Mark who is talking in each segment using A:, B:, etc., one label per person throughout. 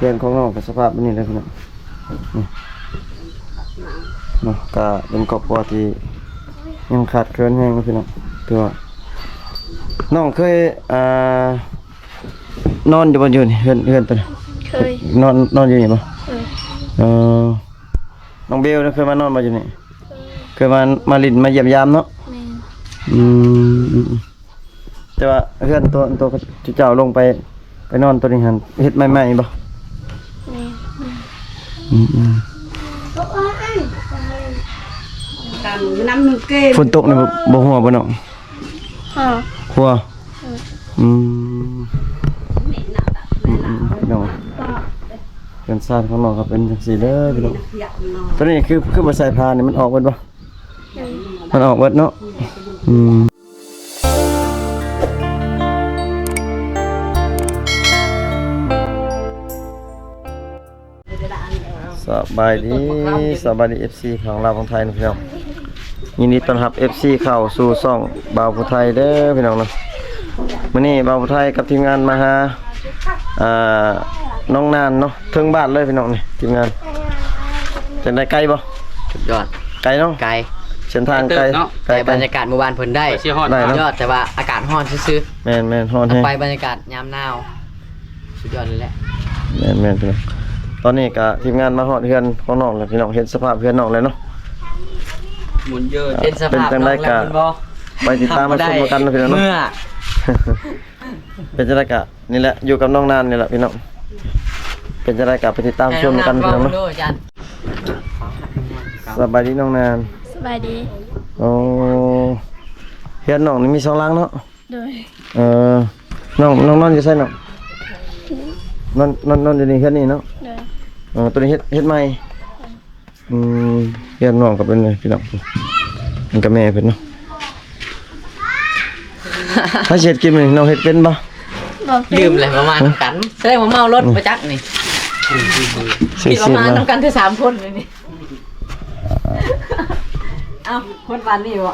A: พื่อนของน้องกับสภาพแบบนี้เลยพี่น้องนี่เนาะก็เป็นครอบครัวที่ยังขาดเกินแห้งนะพี่น้องตัวน้องเคยนอนอยู่บนอยู่นี่เฮือนตัวนี้
B: เคย
A: นอนอยู่นี่บ่
B: เคย
A: น้องเบลเคยมานอนมาอยู่นี่เคยมาลิ้นมาเยี่ยมยามเนาะ
B: แม่
A: แต่ว่าเฮือนตัวเจ้าลงไปนอนตัวนี้หันเฮ็ดใหม่ๆบ่
B: น้ำหนึ่งเกม
A: ฝนตกนี่บ่หัวบ่น้องหัวพี่น้องเป็นซ่านของน้องครับเป็นจังซี่เด้อพี่น้องตัวนี้คือบ่ใส่ผ้านี่มันออกเบิดบ่มันออกเบิดเนาะสบายดีFC ของเราของไทยนะพี่น้องยินดีต้อนรับ FC เข้าสู่ช่องบ่าวผู้ไทยเด้อพี่น้องเนาะมื้อนี้บ่าวผู้ไทยกับทีมงานมาหาน้องนานเนาะถึงบ้านเลยพี่น้องนี่ทีมงานจะได้ไกลบ่
C: สุดยอด
A: ไกลเนาะ
C: ไกล
A: เส้นทางไกล
C: แต่บรรยากาศหมู่บ้านเพิ่นได้สุดยอดแต่ว่าอากาศร้อนซื่อ
A: ๆแม่นร้อนแฮง
C: ไปบรรยากาศยามหนาวสุดยอดเลยแหละ
A: แม่นพี่น้องตอนนี้ก็ทีมงานมาฮอดเฮือนของน้องแล้วพี่น้องเห็นสภาพเฮือนน้องเลยเนาะ
C: หมุนเยอะเป็นสภาพน้องแล้วคุณบ่
A: ไปติดตามมาชมกันนะพี่น้องเนาะเป็นจังได๋กะนี่แหละอยู่กับน้องนานนี่แหละพี่น้องเป็นจังได๋กะไปติดตามชมกันพี่น้องเนาะสบายดีน้องนาน
B: สบายดี
A: โอ้เฮือนน้องนี่มี2หลังเนาะ
B: โดย
A: น้องนอนอยู่ไสน้องนอนอยู่นี่เฮือนนี่เนาะตัวนี้เฮ็ดใหม่เฮือนน้องก็เป็นเลยพี่น้องมันก็แม่เพิ่นเนาะถ้าเฮ็ดกินนี่น้องเฮ็ดเป็นบ่
C: ลืมเลยประมาณกันแสดงว่าเมารถประจักษ์นี่คิดประมาณน้ำกันที่3คนเลยนี่เอ้าคนบ้านนี่บ่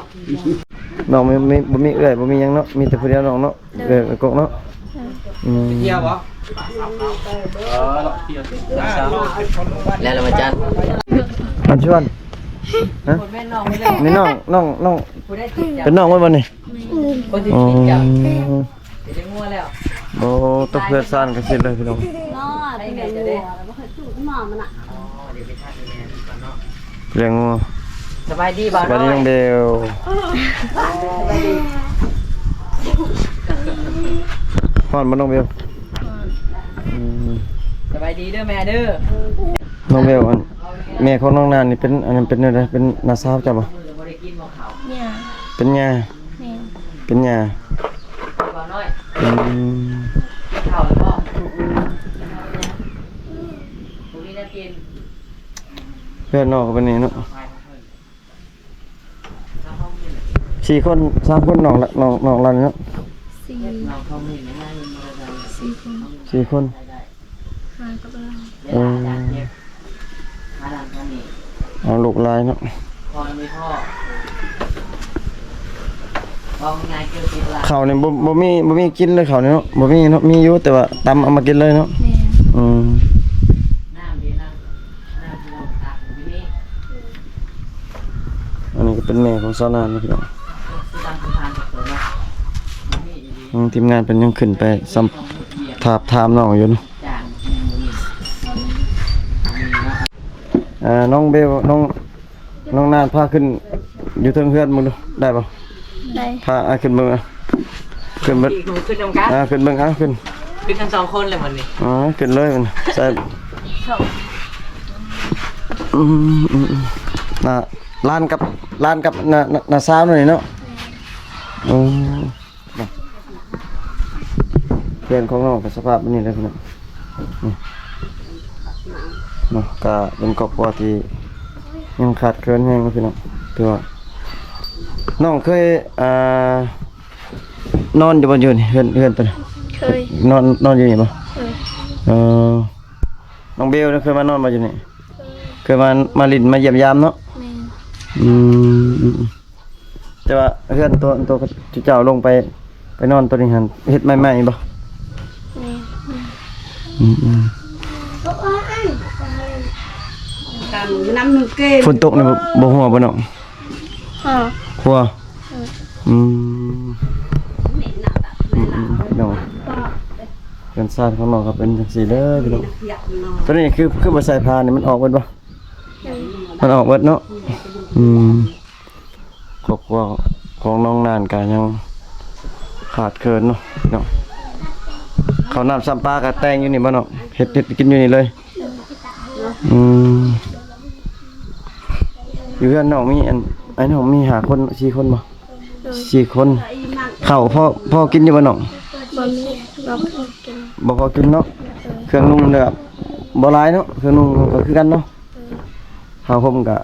A: น้องบ่มีเอื้อยบ่มีหยังเนาะมีแต่ผู้เดียวน้องเนาะเอื้อยกกเนาะ
C: เที่ยวบ่แล้วละมาจัน
A: มาชวนฮะนี่น้องเป็นน้องไว้บ่นี่
C: คนที่ติดจับจะงัวแล้ว
A: โอ้ตกเพื่อนซ่านกันสิเลยพี่น้อง
C: ได้ไงจะได้
A: เลี้ยงงัว
C: สบายดีบ่าว
A: สบายดีน้องเบลฮอดบ่น้องเบล
C: สบายดีเด้อแม่เด้อ
A: น้องเบลแม่ของน้องนานนี่เป็นอันนั้นเป็นอะไรเป็นนาซาจ้ะบ่
B: เนี่ย
A: เป็นหญ้าเป็นหญ้า
C: บ่น้อยข้าวบ่ตรงนี้น่ากิน
A: เพื่อนน้องก็เป็นนี่เนาะ4 คน3 คนน้องเราเนาะ4 คนเอาลูกลายเนาะข้าวนี่บ่มีกินเลยข้าวนี่เนาะบ่มีเนาะมีอยู่แต่ว่าตำเอามากินเลยเนาะอันนี้ก็เป็นแม่ของสาวนานนะพี่น้องทีมงานเป็นยังขึ้นไปถามน้องอยู่เนาะน้องเบลน้องนานพาขึ้นอยู่เทิงเฮือนมึงดูได้ป่ะ
B: ได้
A: พาขึ้นมึงขึ้นเบิ่ง
C: ขึ้นนำกัน
A: ขึ้นเบิ่งขึ้น
C: กัน2 คนเลยมันนี่
A: ขึ้นเลยมันใส่ร้านกับนาซาวหน่อยเนาะเพื่อนของน้องกับสภาพแบบนี้เลยพี่น้องเนาะก็เป็นครอบครัวที่ยังขาดเกินแห้งนะพี่น้องตัวน้องเคยนอนอยู่บนอยู่นี่เฮือนตัวนี้
B: เคย
A: นอนอยู่นี่บ่น้องเบลเคยมานอนมาอยู่นี่เคยมาลิ้นมาเยี่ยมยามเนาะแต่ว่าเฮือนตัวเจ้าลงไปนอนตัวนี้หันเฮ็ดใหม่ๆบ่
B: กันน้ำหนึ่งเกม
A: ฝนตกนี่บ่หัวบ่น้อง
B: อ๋อ
A: หัวอืมน้องกันซ่านของน้องก็เป็นจังซี่เด้อพี่น้องตัวนี้คือบ่ใส่ผ้านี่มันออกเบิดบ่มันออกเบิดเนาะครอบครัวของน้องนานก็ยังขาดเคินเนาะพี่น้องข้าวน้ำซ้ำปลาก็แต่งอยู่นี่บ่น้องเฮ็ดกินอยู่นี่เลยอยู่เฮือนน้องมีไอ้น้องมีหาคน4คนบ่4คนข้าวพ่อกินอยู่บ่น้อง
B: บ่มีบ่กิน
A: บ่พอกินเนาะเครื่องนุ่งแบบบ่หลายเนาะเครื่องนุ่งก็คือกันเนาะข้าวห่มก็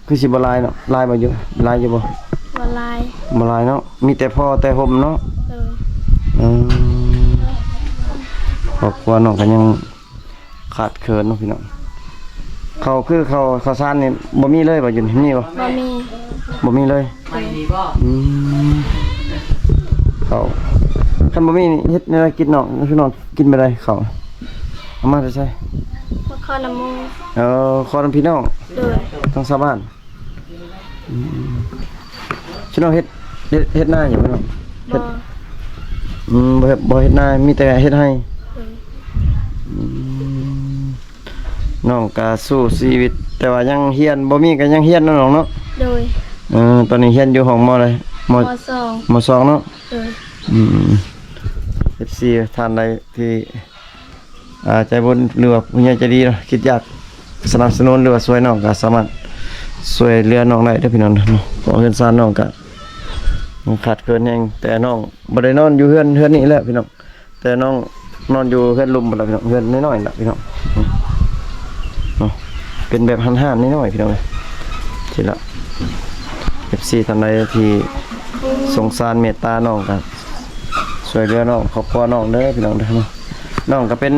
A: คือสิบ่หลายเนาะหลายบ่อยู่หลายอยู่บ่
B: บ่ลาย
A: บ่หลายเนาะมีแต่พ่อแต่ห่มเนาะครอบครัวน้องก็ยังขาดเคินเนาะพี่น้องเขาคือเขาซ่านนี่บ่มีเลยบ่อยู่นี่บ่
B: บ่มี
A: เลย
C: ไม่ดีบ่
A: เขาคันบ่มีนี่เฮ็ดแนวกินน้องคือน้องกินบ่ได้เขาเอามาใส่
B: บ่ข้อน้ำมู
A: ขอน้ำพี่น้อง
B: โดย
A: ทั้งชาวบ้านชิน้องเฮ็ดหน้าอยู่บ่น้อง
B: บ่
A: บ่เฮ็ดหน้ามีแต่เฮ็ดให้น้องก็สู้ชีวิตแต่ว่ายังเรียนบ่มีก็ยังเรียนเนาะน้องเนาะ
B: โดย
A: ตอนนี้เรียนอยู่ห้องมอะไรม
B: สอง
A: มสองเนาะ
B: โดย
A: FC ท่านใดที่ใจบุญหรือว่าผู้ใหญ่ใจดีเนาะคิดอยากสนับสนุนหรือว่าช่วยน้องก็สามารถช่วยเหลือน้องได้เด้อพี่น้องเนาะขอเฮือนซ่านน้องก็มันขาดเกินแฮงแต่น้องบ่ได้นอนอยู่เฮือนนี่แหละพี่น้องแต่น้องนอนอยู่เฮือนลุมบ่ล่ะพี่น้องเฮือนน้อยๆล่ะพี่น้องเนาะเป็นแบบหันๆน้อยๆพี่น้องเอ้ยสิละ FC ท่านใดที่สงสารเมตตาน้องก็ช่วยเหลือน้องครอบครัวน้องเด้อพี่น้องเด้อเนาะน้องก็เป็น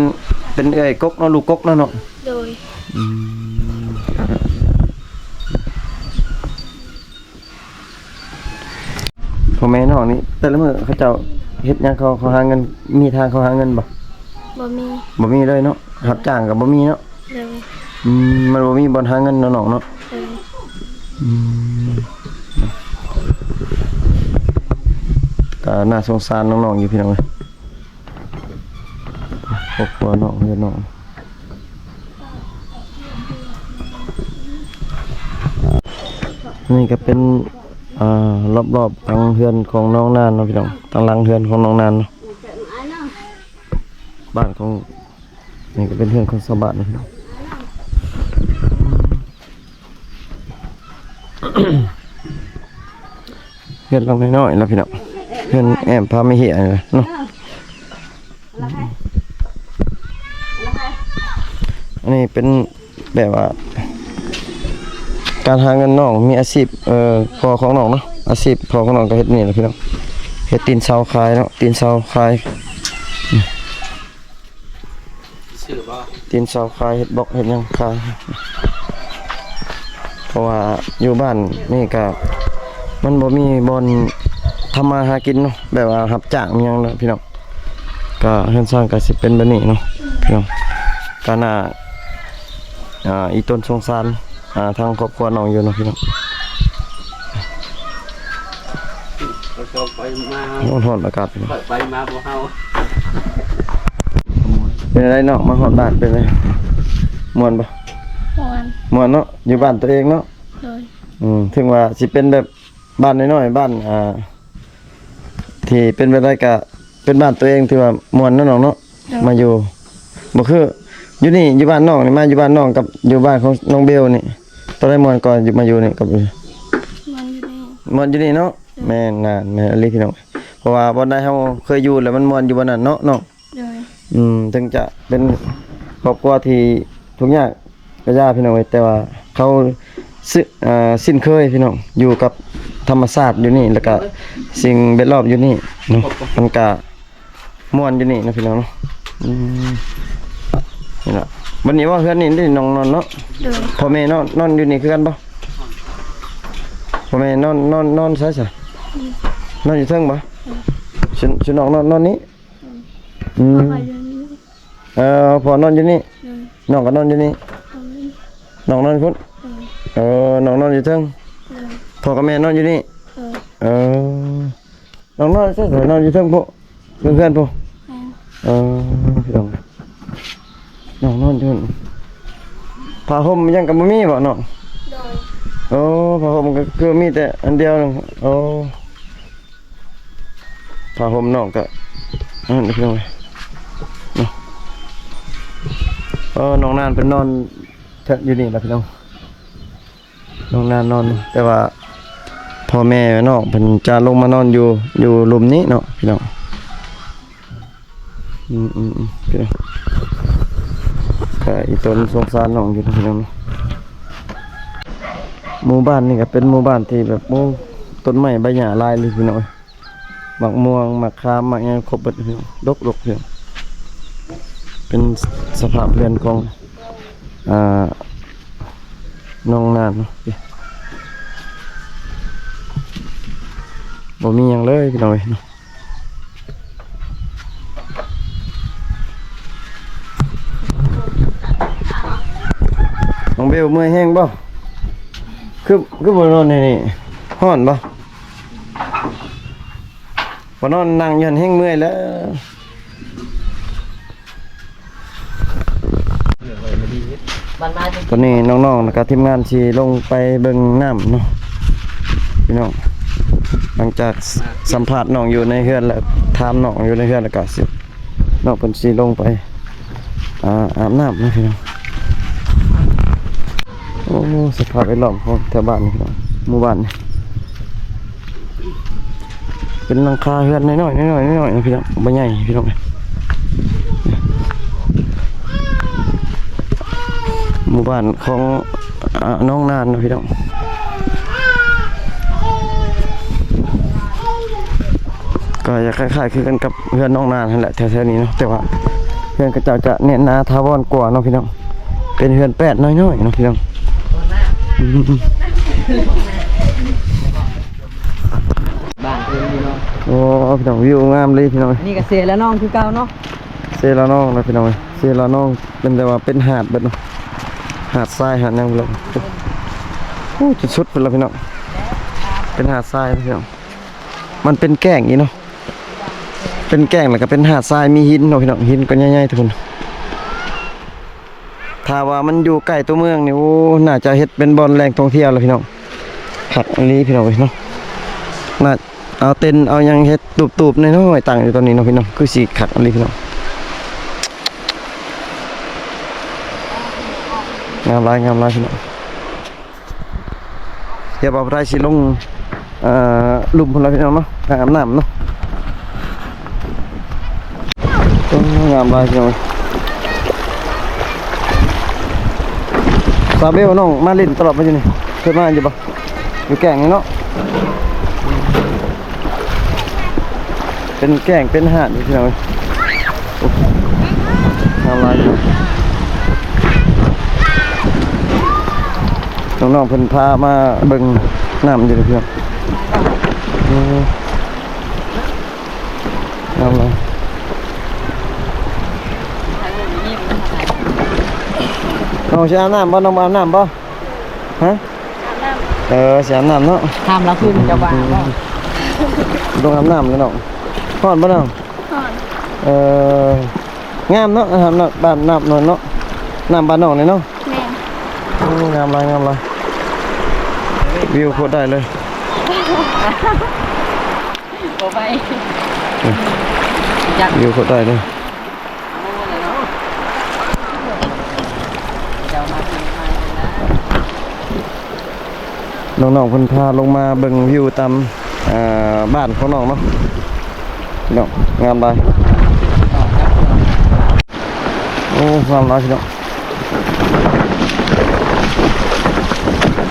A: เอ้ยกกเนาะลูกกกเนาะเนาะ
B: โดย
A: พ่อแม่น้องนี่แต่ละมื้อเขาเจ้าเฮ็ดหยังเขาหาเงินมีทางเขาหาเงินบ่
B: บ่มี
A: บ่มีเลยเนาะรับจ้างก็บ่มีเนาะ
B: โดย
A: มันบ่มีบ่อนหาเงินเนาะน้องเนาะ
B: โดย
A: ก็น่าสงสารน้องๆอยู่พี่น้องเอ้ยครอบครัวน้องเฮือนน้องนี่ก็เป็นรอบๆทางเฮือนของน้องนานเนาะพี่น้องทางหลังเฮือนของน้องนานเนาะบ้านของนี่ก็เป็นเฮือนของชาวบ้านนะพี่น้อง เฮือนหลังน้อยๆแล้วพี่น้องเฮือนแอมพาไม่เหี้ยเลยเนาะอันนี้เป็นแบบว่าการหาเงินน้องมีอาชีพพอของน้องเนาะอาชีพพอของน้องก็เฮ็ดนี่แหละพี่น้องเฮ็ดตีนเสาขายเนาะตีนเสาขาย
C: ชื่อบ่
A: ตีนเสาขายเฮ็ดบล็อกเฮ็ดหยังขายเพราะว่าอยู่บ้านนี่ก็มันบ่มีบ่อนทำมาหากินเนาะแบบว่ารับจ้างอิหยังเนาะพี่น้องก็เฮือนสร้างก็สิเป็นแบบนี้เนาะพี่น้องก็น่าอีต้นสงสารทางครอบครัวน้องอยู่เนาะพี่น้อง
C: ไปมา
A: ร้อนๆอากาศพี่น้อง
C: ไปมาบ่เฮา
A: เป็นอะไรเนาะมาฮอดบ้านเป็นไงม่วนบ่
B: ม่วน
A: ม่วนเนาะอยู่บ้านตัวเองเนาะ
B: โดย
A: ถึงว่าสิเป็นแบบบ้านน้อยๆบ้านที่เป็นไปได้ก็เป็นบ้านตัวเองที่ว่าม่วนเนาะน้องเนาะมาอยู่บ่คืออยู่นี่อยู่บ้านน้องนี่มาอยู่บ้านน้องกับอยู่บ้านของน้องเบลนี่ตอนได้ม่วนก่อนอยู่มาอยู่นี่กับ
B: มันอยู่นี่
A: ม่วนอยู่นี่เนาะแม่นน่ะแม่นอลีพี่น้องเพราะว่าบ่ได้เฮาเคยอยู่แล้วมันม่วนอยู่บ่นั้นเนาะน้อง
B: โดย
A: ถึงจะเป็นครอบครัวที่ทุกอย่างก็ยากพี่น้องเว้ยแต่ว่าเขาสิ้นเคยพี่น้องอยู่กับธรรมชาติอยู่นี่แล้วก็สิ่งแวดล้อมอยู่นี่เนาะมันก็ม่วนอยู่นี่นะพี่น้องเนาะนี่ล่ะวันนี้ว่าเฮือนนี่ได้น้องนอนเนาะ
B: โดย
A: พ่อแม่นอนอยู่นี่คือกันบ่พ่อแม่นอนใช่นอนอยู่เทิงบ่ฉันน้องนอนนี่
B: ไปเดี๋ยวนี้
A: พอนอนอยู่นี่
B: โดย
A: น้องก็นอนอยู่นี่
B: บ่มี
A: น้องนอนพุ่น
B: เออ
A: น้องนอนอยู่เทิง
B: เออ
A: พ่อกับแม่นอนอยู่นี่
B: เออ
A: น้องนอนใช่ไหมนอนอยู่เทิงพวกเพื่อนๆพวก
B: แม่น
A: พี่น้องน้องนอนอยู่นี่ผ้าห่มยังกับบ่มีบ่น้อง
B: โดย
A: โอ้ผ้าห่มก็คือมีแต่อันเดียวนึงโอ้ผ้าห่มน้องก็นั่นพี่น้องเนาะน้องนานเป็นนอนเถอะอยู่นี่ล่ะพี่น้องน้องนานนอนแต่ว่าพ่อแม่น้องเพิ่นจะลงมานอนอยู่หลุมนี้เนาะพี่น้องพี่น้องก็อีตนสงสารน้องอยู่นะพี่น้องเนาะหมู่บ้านนี่ก็เป็นหมู่บ้านที่แบบต้นไม้ใบหญ้าหลายเลยพี่น้องหมากม่วงหมากขามหมากหยังครบเบิดพี่น้องดกพี่น้องเป็นสภาพเรือนของน้องนานเนาะบ่มีหยังเลยพี่น้องเอ้ยเนาะน้องเบลเมื่อยแห้งบ่คือบ่นอนนี่ฮ้อนบ่นอนนั่งยันแห้งเมื่อยแล้วตอนนี้น้องๆนะครับทีมงานสิลงไปเบิ่งน้ำเนาะพี่น้องหลังจากสัมภาษณ์น้องอยู่ในเฮือนแล้วถามน้องอยู่ในเฮือนแล้วก็สิน้องเพิ่นสิลงไปอาบน้ำนะพี่น้องโอ้สภาพแวดล้อมของแถวบ้านนี่พี่น้องหมู่บ้านนี่เป็นหลังคาเฮือนน้อยๆนะพี่น้องบ่ใหญ่พี่น้องหมู่บ้านของน้องนานนะพี่น้องก็จะคล้ายๆคือกันกับเพื่อนน้องนานนั่นแหละแถวๆนี้เนาะแต่ว่าเพื่อนกระเจ้าจะเน้นหนาทาวอนกว่าเนาะพี่น้องเป็นเพื่อนแปดน้อยๆเนาะพี่น้อง
C: บ้านเพิ่นอยู่เนาะ
A: โอ้พี่น้องวิวงามเลยพี่น้อง
C: นี่ก็เสียแล้วน้องคือเก่าเนาะ
A: เซลาน้องนะพี่น้องเซลาน้องเป็นแต่ว่าเป็นหาดเบิดเนาะหาดทรายหาดยังเลยโอ้จุดสุดเป็นแล้วพี่น้องเป็นหาดทรายนะพี่น้องมันเป็นแก่งนี่เนาะเป็นแก่งแล้วก็เป็นหาดทรายมีหินเนาะพี่น้องหินก็ใหญ่ๆทุกคนถ้าว่ามันอยู่ใกล้ตัวเมืองนี่โอ้น่าจะเฮ็ดเป็นบ่อนแหล่งท่องเที่ยวแล้วพี่น้องขัดอันนี้พี่น้องเนาะน่าเอาเต็นท์เอาหยังเฮ็ดตูบๆน้อยๆตั้งอยู่ตอนนี้เนาะพี่น้องคือสิขัดอันนี้พี่น้องงามหลายพี่น้องเดี๋ยวบ่าวไทยสิลงลุ่มพุ่นละพี่น้องเนาะอาบน้ำเนาะงามหลายพี่น้องซาเบลน้องมาเล่นตลอดมาอยู่นี่เคยมาอยู่บ่อยู่แก่งนี่เนาะเป็นแก่งเป็นหาดพี่น้องงามหลายน้องๆเพิ่นพามาเบิ่งน้ำอยู่เพื่อนน้ำเลยน้องสิอาบน้ำบ่น้องอาบน้ำบ่ฮะสิอาบน้ำเนาะ
C: ทำแล้วคือมันจะบ้าบ่
A: ต้องอาบน้ำเลยน้องฮ้อนบ่น้อง
B: ก่อน
A: งามเนาะอาบน้ำบ้านน้ำนอนเนาะน้ำบ้านน้องนี่เนาะ
B: แม่น
A: โอ้งามหลายวิวโคตรได้เลย
C: บ่ไปจัก
A: วิวโคตรได้เลย
C: เจ้ามากินมานะ
A: น้องๆเพิ่นพาลงมาเบิ่งวิวตามบ้านของน้องเนาะพี่น้องงามหลายโอ้งามหลายพี่น้อง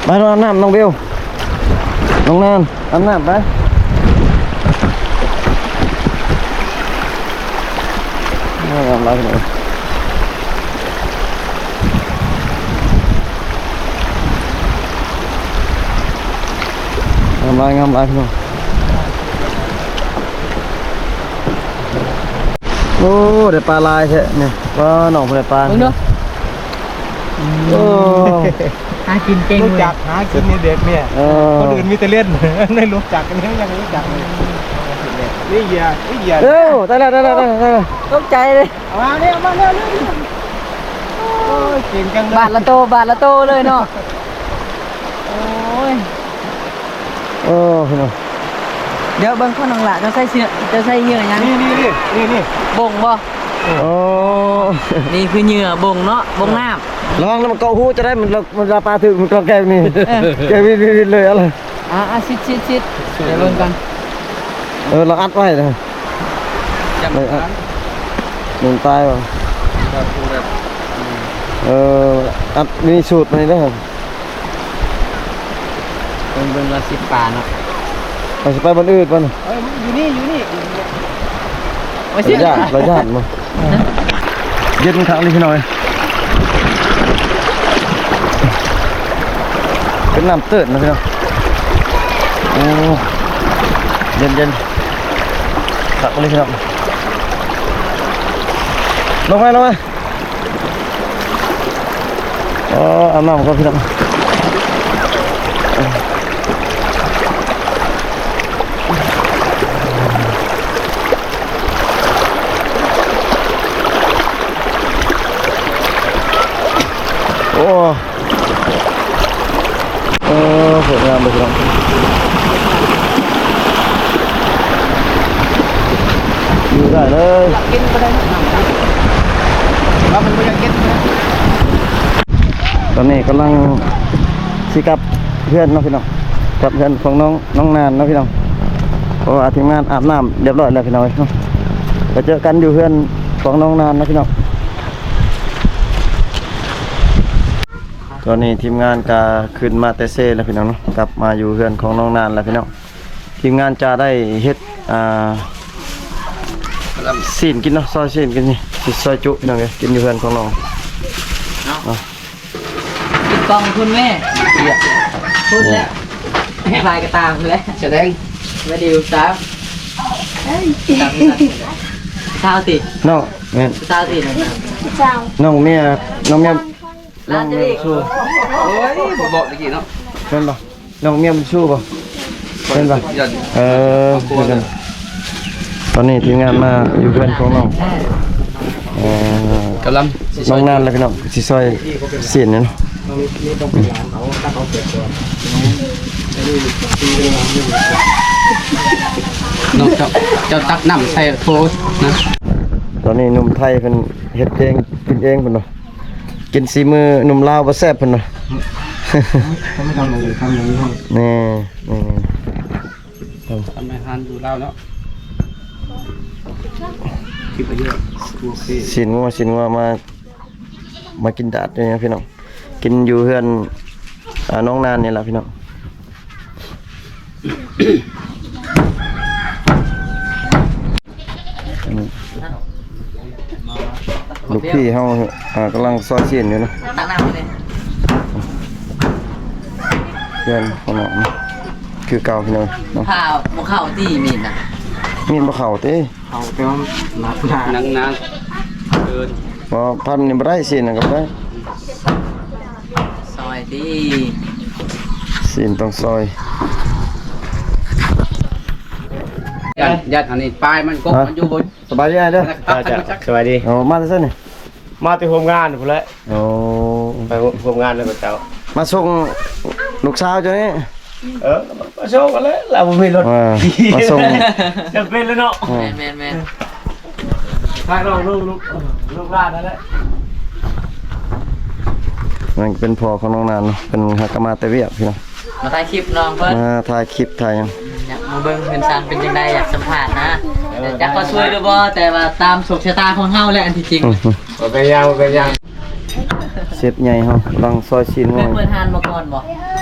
A: ไปน้องอาบน้ำน้องเบลน้องนานอาบน้ำไปงามหลายพี่น้องงามหลายพี่น้องโอ้ได้ปลาลายแท้เนี่ยว่าน้องเพิ่นได้ปลา
C: เบิ่งเด้อ
A: โอ้
C: หากินเก่ง
B: รู้
C: เลย
B: จักหากินนี่เด็กเนี่ยคนอื่นมีแต่เล่น ไม่รู้จักกันยังรู้จักเลยนี่เหยียด
A: เอ้าได้แล้ว
C: ตกใจเลย
B: มาเร็วโอ้ยเก่งจังเลย
C: บาทละโตเลยเนาะโอ้ย
A: โอ้พี่น้อง
C: เดี๋ยวเบิ่งข้างหลังละจะใส่เหยื่อยัง
B: นี่
C: บ่งบ่
A: โอ้
C: นี่คือเหยื่อบ่งเนาะบ่งน้ำ
A: ลองแล้วมันเกาหูจะได้มันราปลาถึงมันก็แกนี่แกวินเลยอะไร
C: ชิดเดี๋ยวเบิ่งกัน
A: เราอัดไว้เลย
B: จับ
A: เลยอัด
B: มัน
A: หนึ่งตายว่ะ
B: แบบ
A: อัดมีสูตรมาได้ครับ
C: เบิ่งละ10 ปลาเนาะ
A: เราจะไปบนอื่นป่ะ
B: อยู่นี่
C: ว่าสิ
A: เราญาติมั้งเย็นทางนี้พี่น้อยเป็นน้ำเตือนนะพี่น้องโอ้เย็นตักมาเลยพี่น้องลงไปอ๋ออาบน้ำก่อนพี่น้องโอ้สวยงามเลยพี่น้องอยู่ได้เลย
C: กินก็ได้
B: แล้วมันไม่ยังเก็ตนะ
A: ตอนนี้กำลังสิกับเพื่อนเนาะพี่น้องกับเพื่อนของน้องนานเนาะพี่น้องเพราะว่าทีมงานอาบน้ำเรียบร้อยแล้วพี่น้องเนาะไปเจอกันอยู่เพื่อนของน้องนานนะพี่น้องตอนนี้ทีมงานก็ขึ้นมาเตเซ่แล้วพี่น้องเนาะกลับมาอยู่เพื่อนของน้องนานแล้วพี่น้องทีมงานจะได้เฮ็ดซีนกินเนาะซอยซีนกินนี่สิซอยจุพี่น้องเอ้ยกินอยู่เพื่อนของน้อง
C: กินกองคุณแม่พูดแล้วให้พายกระตามแล้ว
B: แสดง
C: ไม่ดีลูกสาวสาวติ
A: น้องแม่น
C: สาวตินะ
A: น้องเมีย
C: ร้านจะดี
A: สู้
B: โอ้ยบอกตะกี้เนาะ
A: เป็นป่ะน้องเมียมันสู้ป่ะเป็นป่ะ
B: ยัน
A: คือกันตอนนี้ทีมงานมาอยู่เพื่อนของน้อง
B: กำลัง
A: น้องนานแล้วพี่น้องสิซอยเสียนเนี่ยเนาะ
B: น้องเจ้าตักน้ำใส่โฟสนะ
A: ตอนนี้หนุ่มไทยเป็นเฮ็ดเองกินเองเพิ่นเนาะกินสีมือหนุ่มลาวบ่แซ่บเพิ่นเนาะ
B: เขาไม่ทำอะไรทำอย่างนี้ให้
A: นี่
B: ทำอาหารอยู่แล้วเนาะคิดไปเยอะโอเค
A: สินงัวมากินดาดด้วยนะพี่น้องกินอยู่เพื่อนน้องนานนี่แหละพี่น้องลูกพี่เฮากำลังซอยเสียนอยู่นะ
C: ตักน้ำเลย
A: เพื่อนของน้องนะคือเก่าพี่น้องเนาะ
C: ข้าวมุข้าวที่มีนะ
A: มีนบ่เข้าเต้
B: เอาไปว่านังนานเกิน
A: บ่พันนี่บ่ได้เสียนน่ะก็บ่ได้
C: ซอยที่
A: เสียนต้องซอย
B: ยัดอันนี้ปลายมันก็มันอยู่บน
A: สบายดีเด้อ
B: สวัสดี
A: เอามาแต่ซั่นนี่
B: มาที่โฮมงานพุ่นแหละ
A: โอ้
B: ไปโฮมงานแล้วก็เจ้า
A: มาส่งลูกสาวเจ้านี่
B: มาโชว์กันเลยเราไม่มีรถ
A: มาส่ง
B: จะเป็นแล้วเนาะ
C: แมน
B: พาลูกลาดนั่นแหละ
A: มันเป็นพ่อของน้องนานเนาะเป็นฮักกะมาแต่เวียกพี่น้อง
C: มาถ่ายคลิปน้องเพิ่น
A: มาถ่ายคลิปถ่ายหยัง
C: อยากมาเบิ่งเพิ่นสร้างเป็นจังไดอยากสัมภาษณ์นะอยากขอช่วยด้วยบ่แต่ว่าตามโชคชะตาของเฮาแหละอันที่จริง
B: เป็นยัง
A: เชฟใหญ่เฮากำลังซอยชิ้น
C: เค
A: ง่อย
C: เปิดหานมาก่อนบ่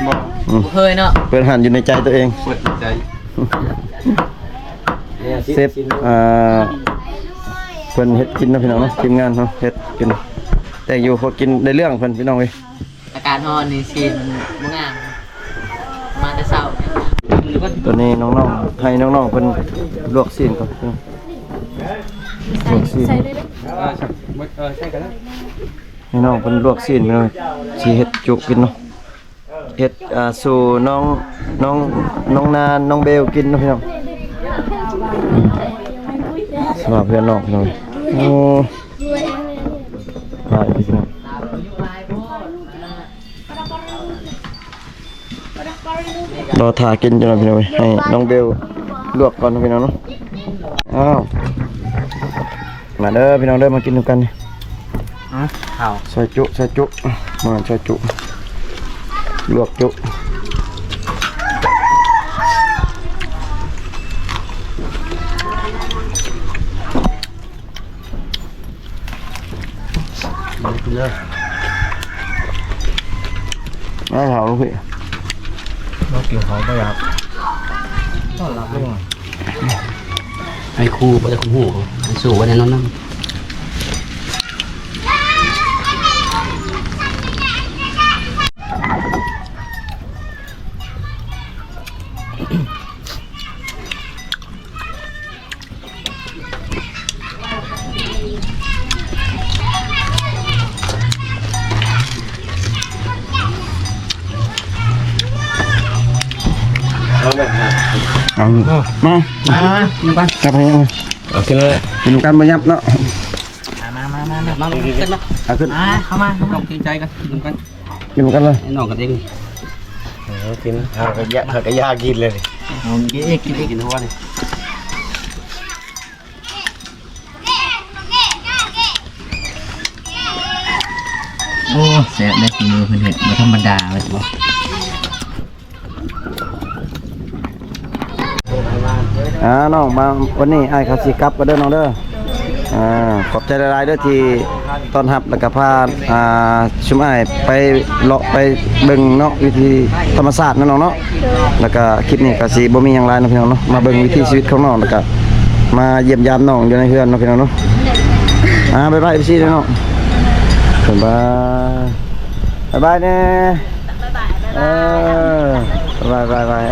B: บอก
C: บ่เคยเนาะ
A: เปิดหันอยู่ในใจตัวเอง
B: ปวดใจ
A: เซฟเพิ่นเฮ็ดกินเนาะพี่น้องเนาะทีมงานเฮาเฮ็ดกินแต่อยู่พอกินได้เรื่องเพิ่นพี่น้องเว้ย
C: อาการฮ้อนนี่ชินบ่งามมาแต่เช้า
A: ตอนนี้น้องๆให้น้องๆเพิ่นลวกชิ้นก่อนพี่น้องลวกชิ้น
B: ใช่กันนะ
A: เ ให้น้องเพิ่นลวกซีนไปเลยสิเฮ็ดจุกินเนาะเฮ็ดสู่น้องนานน้องเบลกินเนาะพี่น้องสำหรับเพื่อนน้องพี่น้องโอ้หายพี่น้องรอทากินจังพี่น้องให้น้องเบลลวกก่อนพี่น้องเนาะอ้าวมาเด้อพี่น้องเด้อมากินด้วยกันนี่
B: ข้าว
A: ใส่จุมาใส่จุลวกจุเอาเผาลูกพี่
B: เราเกี่ยวเขาไม่รับต้อนรับด้วย
C: ไอ้ครูบ่ได้คุมหูไอ้สู่บ่ได้นอนนำ
A: เอามา
C: กินกัน
A: จับให้ยัง
B: โอเคเลย
A: กินกันมายับเนาะ
C: มาขึ้นมา
A: เอาขึ้น
C: เข้ามาต้องเกรงใจกันกินกัน
A: กินกันเลย
C: ไอ้น้องกันเอง
B: กินข้าวกระยากินเลย
C: เอากินเองกินหัวนี่โอ้แซ่บได้ฝีมือเพิ่นเฮ็ดบ่ธรรมดาเลยบ่
A: น้องมาวันนี้ไอ้เขาสิกลับก็เด้อน้องเด้อขอบใจหลายๆเด้อที่ต้อนรับแล้วก็พาชุมอ้ายไปเลาะไปเบิ่งเนาะวิธีธรรมชาตินั่นน้องเนาะแล้วก็คลิปนี้ก็สิบ่มีหยังหลายเนาะพี่น้องเนาะมาเบิ่งวิถีชีวิตของน้องแล้วก็มาเยี่ยมยามน้องอยู่ในเรือนเนาะพี่น้องเนาะบ๊ายบาย FC เด้อน้องบ๊ายบายแน่บ๊ายบาย